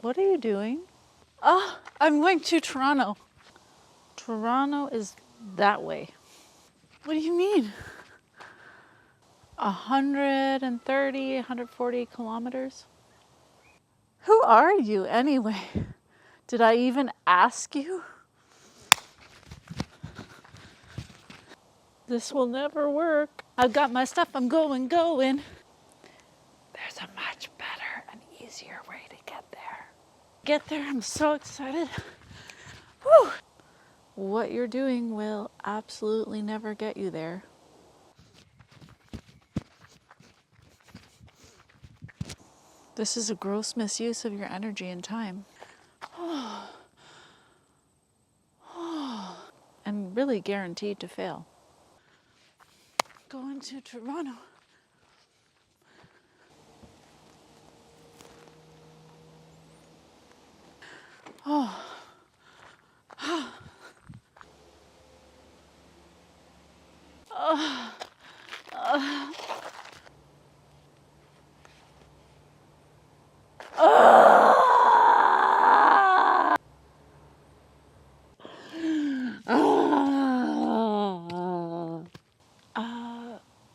What are you doing? Oh, I'm going to Toronto. Toronto is that way. What do you mean? 130, 140 kilometers? Who are you anyway? Did I even ask you? This will never work. I've got my stuff, I'm going. There's a much better and easier way to get there. Get there, I'm so excited. Whew. What you're doing will absolutely never get you there. This is a gross misuse of your energy and time. And really guaranteed to fail. Going to Toronto. Oh.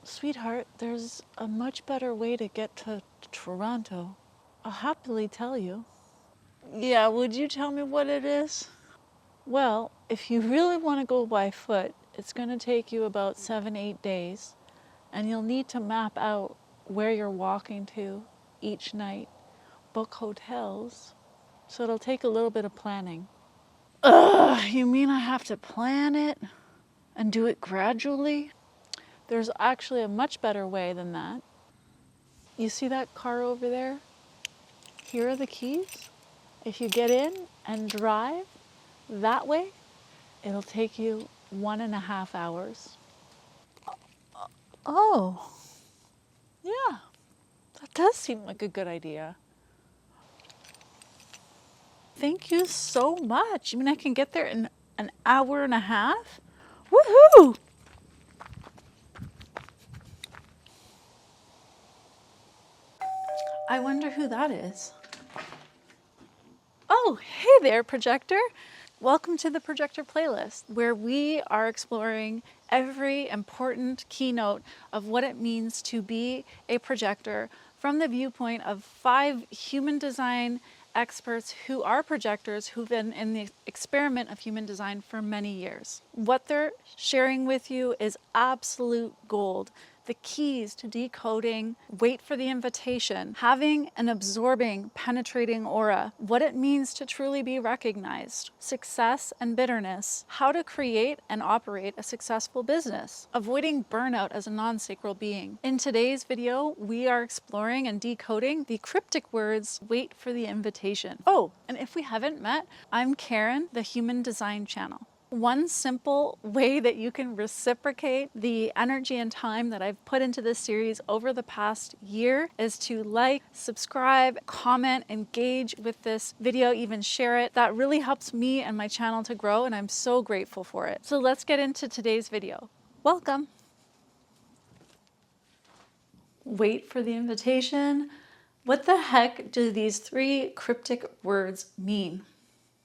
Sweetheart, there's a much better way to get to Toronto. I'll happily tell you. Yeah, would you tell me what it is? Well, if you really want to go by foot, it's going to take you about 7-8 days, and you'll need to map out where you're walking to each night, book hotels, so it'll take a little bit of planning. Ugh, you mean I have to plan it and do it gradually? There's actually a much better way than that. You see that car over there? Here are the keys. If you get in and drive that way, it'll take you 1.5 hours. Oh, yeah, that does seem like a good idea. Thank you so much. I mean, I can get there in 1.5 hours? Woohoo! I wonder who that is. Oh, hey there, Projector. Welcome to the Projector playlist, where we are exploring every important keynote of what it means to be a projector from the viewpoint of 5 human design experts who are projectors who've been in the experiment of human design for many years. What they're sharing with you is absolute gold. The keys to decoding, wait for the invitation, having an absorbing, penetrating aura, what it means to truly be recognized, success and bitterness, how to create and operate a successful business, avoiding burnout as a non-sacral being. In today's video, we are exploring and decoding the cryptic words, wait for the invitation. Oh, and if we haven't met, I'm Karen, the Human Design Channel. One simple way that you can reciprocate the energy and time that I've put into this series over the past year is to like, subscribe, comment, engage with this video, even share it. That really helps me and my channel to grow, and I'm so grateful for it. So let's get into today's video. Welcome. Wait for the invitation. What the heck do these 3 cryptic words mean?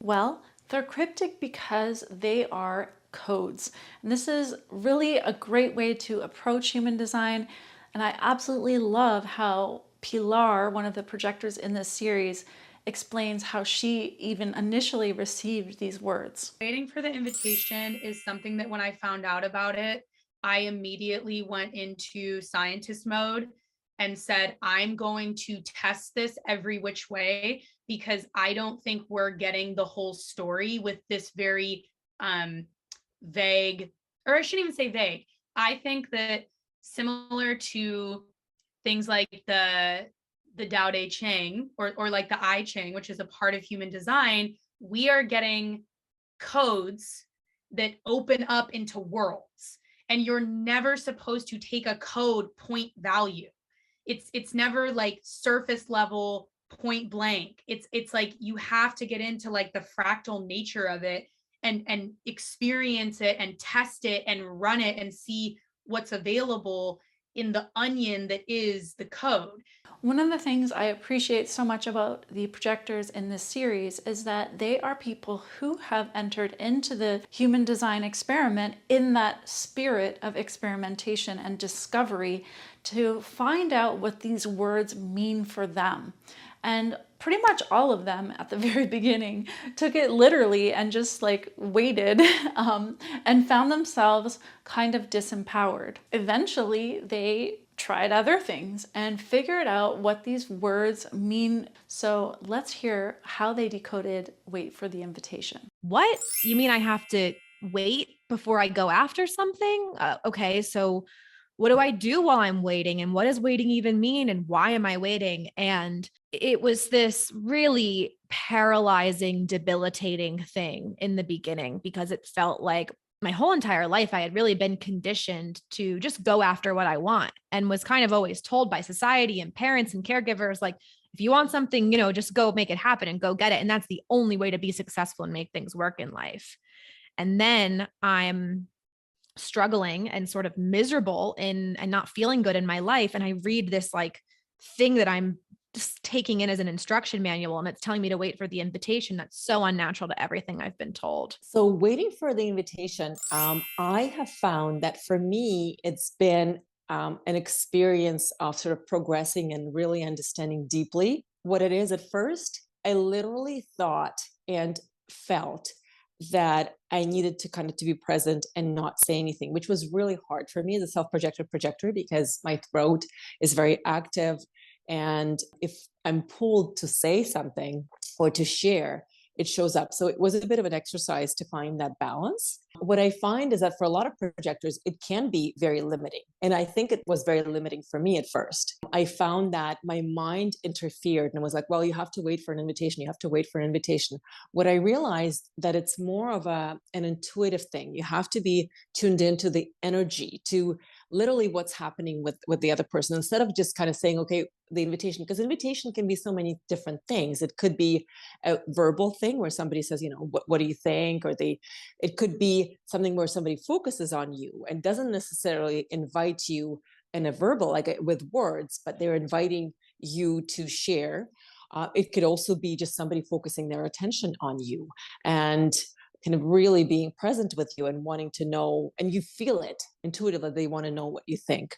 Well, they're cryptic because they are codes. And this is really a great way to approach human design. And I absolutely love how Pilar, one of the projectors in this series, explains how she even initially received these words. Waiting for the invitation is something that when I found out about it, I immediately went into scientist mode and said, I'm going to test this every which way, because I don't think we're getting the whole story with this very vague, or I shouldn't even say vague. I think that similar to things like the Tao Te Ching or like the I Ching, which is a part of human design, we are getting codes that open up into worlds, and you're never supposed to take a code point value. It's never like surface level point blank. It's like you have to get into like the fractal nature of it and experience it and test it and run it and see what's available in the onion that is the code. One of the things I appreciate so much about the projectors in this series is that they are people who have entered into the human design experiment in that spirit of experimentation and discovery to find out what these words mean for them. And pretty much all of them at the very beginning took it literally and just like waited and found themselves kind of disempowered. Eventually, they tried other things and figured out what these words mean. So let's hear how they decoded wait for the invitation. What? You mean I have to wait before I go after something? Okay, so what do I do while I'm waiting? And what does waiting even mean? And why am I waiting? And it was this really paralyzing, debilitating thing in the beginning because it felt like my whole entire life I had really been conditioned to just go after what I want and was kind of always told by society and parents and caregivers, like, if you want something, just go make it happen and go get it. And that's the only way to be successful and make things work in life. And then I'm struggling and sort of miserable and not feeling good in my life. And I read this like thing that I'm just taking in as an instruction manual, and it's telling me to wait for the invitation. That's so unnatural to everything I've been told. So waiting for the invitation, I have found that for me, it's been an experience of sort of progressing and really understanding deeply what it is. At first, I literally thought and felt that I needed to kind of to be present and not say anything, which was really hard for me as a self-projected projector because my throat is very active. And if I'm pulled to say something or to share, it shows up. So it was a bit of an exercise to find that balance. What I find is that for a lot of projectors, it can be very limiting. And I think it was very limiting for me at first. I found that my mind interfered and was like, well, you have to wait for an invitation. You have to wait for an invitation. What I realized that it's more of an intuitive thing. You have to be tuned into the energy, to literally what's happening with the other person, instead of just kind of saying, okay, the invitation, because invitation can be so many different things. It could be a verbal thing where somebody says, what do you think? Or it could be something where somebody focuses on you and doesn't necessarily invite you in a verbal, like with words, but they're inviting you to share. It could also be just somebody focusing their attention on you and kind of really being present with you and wanting to know, and you feel it intuitively, they want to know what you think.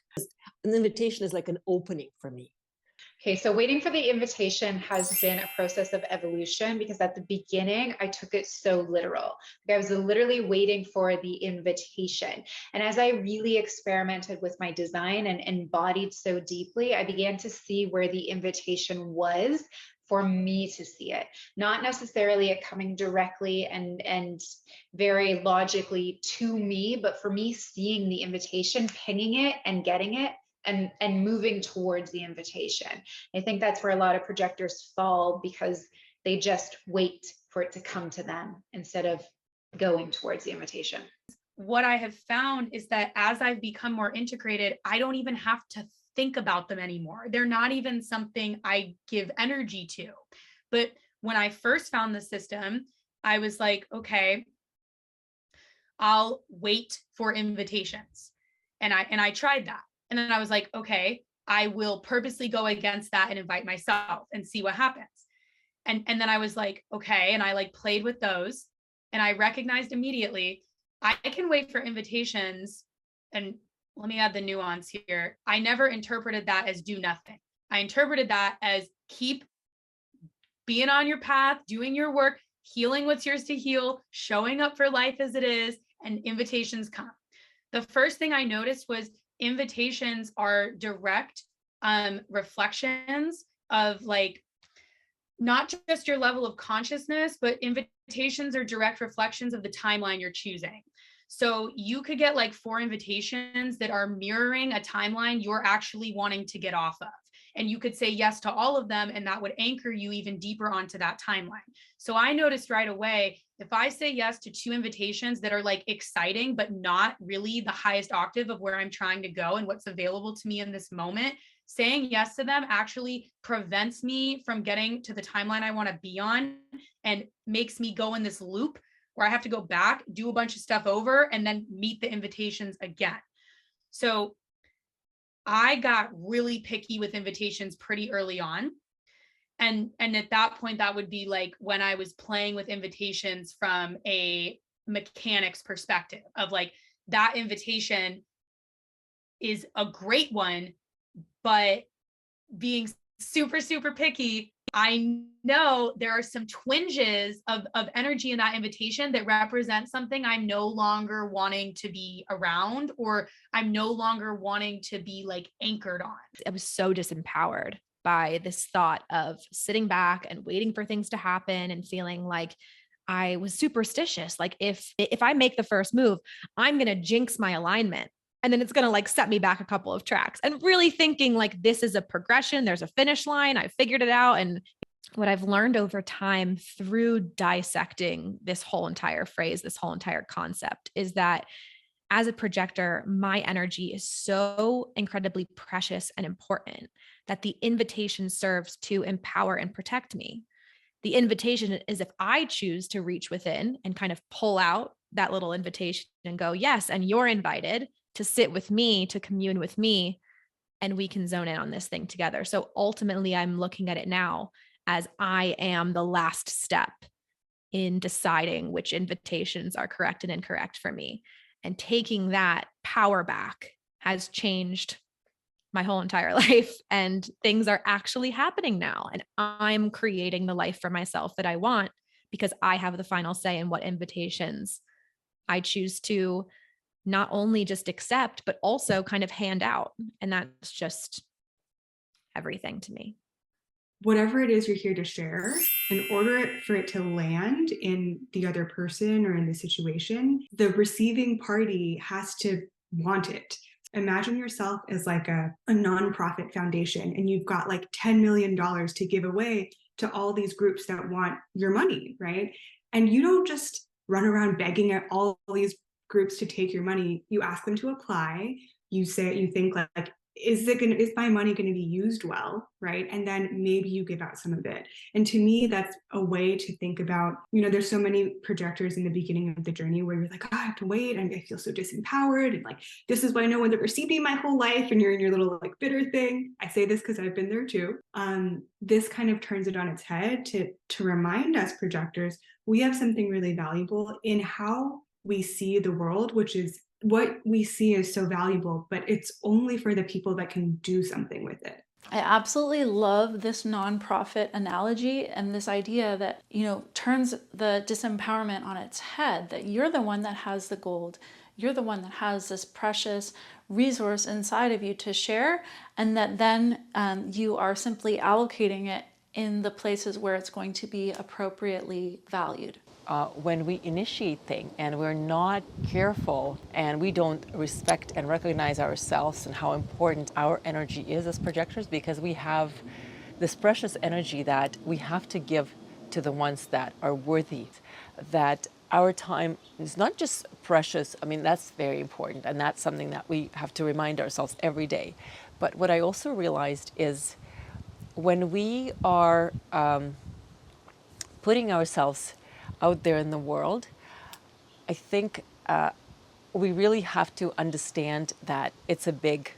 An invitation is like an opening for me. Okay, so waiting for the invitation has been a process of evolution because at the beginning, I took it so literal. Like I was literally waiting for the invitation. And as I really experimented with my design and embodied so deeply, I began to see where the invitation was for me to see it, not necessarily it coming directly and very logically to me, but for me seeing the invitation, pinging it and getting it and moving towards the invitation. I think that's where a lot of projectors fall because they just wait for it to come to them instead of going towards the invitation. What I have found is that as I've become more integrated, I don't even have to think about them anymore. They're not even something I give energy to. But when I first found the system, I was like, okay, I'll wait for invitations. And I tried that. And then I was like, okay, I will purposely go against that and invite myself and see what happens. And then I was like, okay. And I like played with those and I recognized immediately, I can wait for invitations. And let me add the nuance here. I never interpreted that as do nothing. I interpreted that as keep being on your path, doing your work, healing what's yours to heal, showing up for life as it is, and invitations come. The first thing I noticed was invitations are direct reflections of like not just your level of consciousness, but invitations are direct reflections of the timeline you're choosing. So you could get like 4 invitations that are mirroring a timeline you're actually wanting to get off of. And you could say yes to all of them, and that would anchor you even deeper onto that timeline. So I noticed right away, if I say yes to 2 invitations that are like exciting, but not really the highest octave of where I'm trying to go and what's available to me in this moment, saying yes to them actually prevents me from getting to the timeline I want to be on and makes me go in this loop where I have to go back, do a bunch of stuff over, and then meet the invitations again. So I got really picky with invitations pretty early on. And at that point, that would be like when I was playing with invitations from a mechanics perspective of like, that invitation is a great one, but being super, super picky, I know there are some twinges of energy in that invitation that represent something I'm no longer wanting to be around, or I'm no longer wanting to be like anchored on. I was so disempowered by this thought of sitting back and waiting for things to happen and feeling like I was superstitious. Like if I make the first move, I'm going to jinx my alignment. And then it's going to like set me back a couple of tracks, and really thinking like this is a progression. There's a finish line. I figured it out. And what I've learned over time through dissecting this whole entire phrase, this whole entire concept, is that as a projector, my energy is so incredibly precious and important that the invitation serves to empower and protect me. The invitation is if I choose to reach within and kind of pull out that little invitation and go, yes, and you're invited to sit with me, to commune with me, and we can zone in on this thing together. So ultimately, I'm looking at it now as I am the last step in deciding which invitations are correct and incorrect for me. And taking that power back has changed my whole entire life, and things are actually happening now. And I'm creating the life for myself that I want because I have the final say in what invitations I choose to not only just accept, but also kind of hand out. And that's just everything to me. Whatever it is you're here to share, in order for it to land in the other person or in the situation, the receiving party has to want it. Imagine yourself as like a nonprofit foundation, and you've got like $10 million to give away to all these groups that want your money, right? And you don't just run around begging at all these groups to take your money. You ask them to apply. You think like, is my money going to be used well, right? And then maybe you give out some of it. And to me, that's a way to think about, there's so many projectors in the beginning of the journey where you're like, oh, I have to wait, and I feel so disempowered, and like, this is what no one's ever seen me my whole life, and you're in your little like bitter thing. I say this because I've been there too. This kind of turns it on its head to remind us projectors, we have something really valuable in how we see the world, which is what we see is so valuable, but it's only for the people that can do something with it. I absolutely love this nonprofit analogy and this idea that, turns the disempowerment on its head, that you're the one that has the gold. You're the one that has this precious resource inside of you to share, and that then you are simply allocating it in the places where it's going to be appropriately valued. When we initiate things and we're not careful and we don't respect and recognize ourselves and how important our energy is as projectors, because we have this precious energy that we have to give to the ones that are worthy, that our time is not just precious. I mean, that's very important, and that's something that we have to remind ourselves every day. But what I also realized is when we are putting ourselves out there in the world, I think we really have to understand that it's a big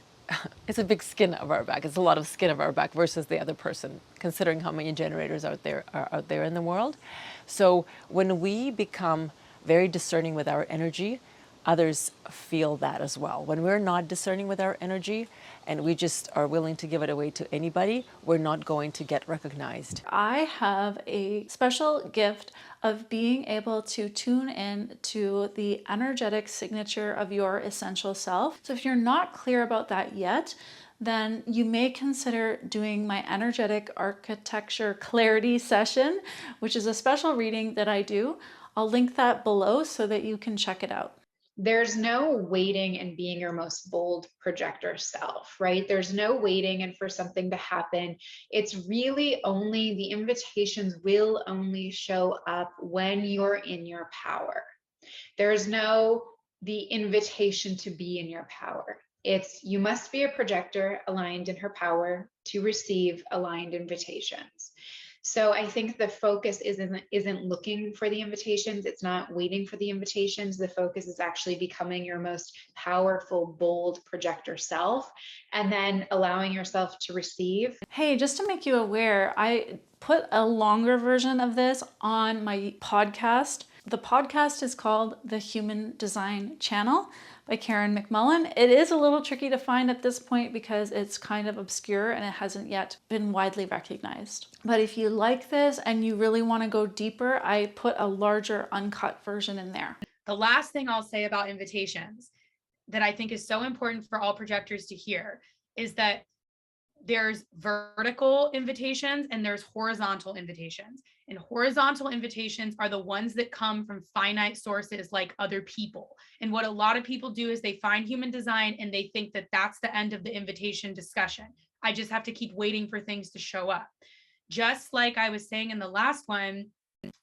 skin of our back. It's a lot of skin of our back versus the other person, considering how many generators are out there in the world. So when we become very discerning with our energy, others feel that as well. When we're not discerning with our energy and we just are willing to give it away to anybody, we're not going to get recognized. I have a special gift of being able to tune in to the energetic signature of your essential self. So if you're not clear about that yet, then you may consider doing my energetic architecture clarity session, which is a special reading that I do. I'll link that below so that you can check it out. There's no waiting and being your most bold projector self, right? There's no waiting and for something to happen. It's really only the invitations will only show up when you're in your power. There's no the invitation to be in your power. It's you must be a projector aligned in her power to receive aligned invitations. So I think the focus isn't looking for the invitations. It's not waiting for the invitations. The focus is actually becoming your most powerful, bold projector self, and then allowing yourself to receive. Hey, just to make you aware, I put a longer version of this on my podcast. The podcast is called The Human Design Channel by Karen McMullen. It is a little tricky to find at this point because it's kind of obscure and it hasn't yet been widely recognized. But if you like this and you really want to go deeper, I put a larger uncut version in there. The last thing I'll say about invitations that I think is so important for all projectors to hear is that there's vertical invitations and there's horizontal invitations. And horizontal invitations are the ones that come from finite sources like other people. And what a lot of people do is they find human design and they think that that's the end of the invitation discussion. I just have to keep waiting for things to show up. Just like I was saying in the last one,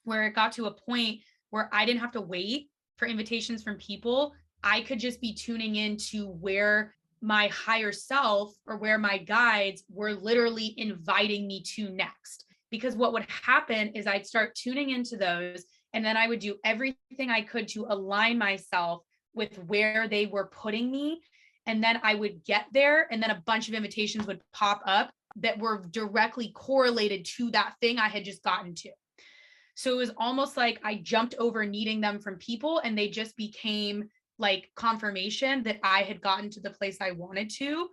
where it got to a point where I didn't have to wait for invitations from people. I could just be tuning into where my higher self or where my guides were literally inviting me to next. Because what would happen is I'd start tuning into those, and then I would do everything I could to align myself with where they were putting me. And then I would get there, and then a bunch of invitations would pop up that were directly correlated to that thing I had just gotten to. So it was almost like I jumped over needing them from people, and they just became like confirmation that I had gotten to the place I wanted to.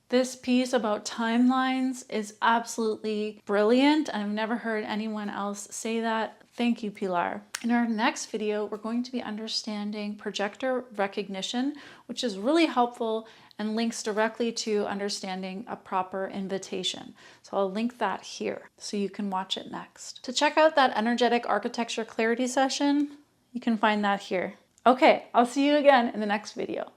This piece about timelines is absolutely brilliant. I've never heard anyone else say that. Thank you, Pilar. In our next video, we're going to be understanding projector recognition, which is really helpful and links directly to understanding a proper invitation. So I'll link that here so you can watch it next. To check out that energetic architecture clarity session, you can find that here. Okay, I'll see you again in the next video.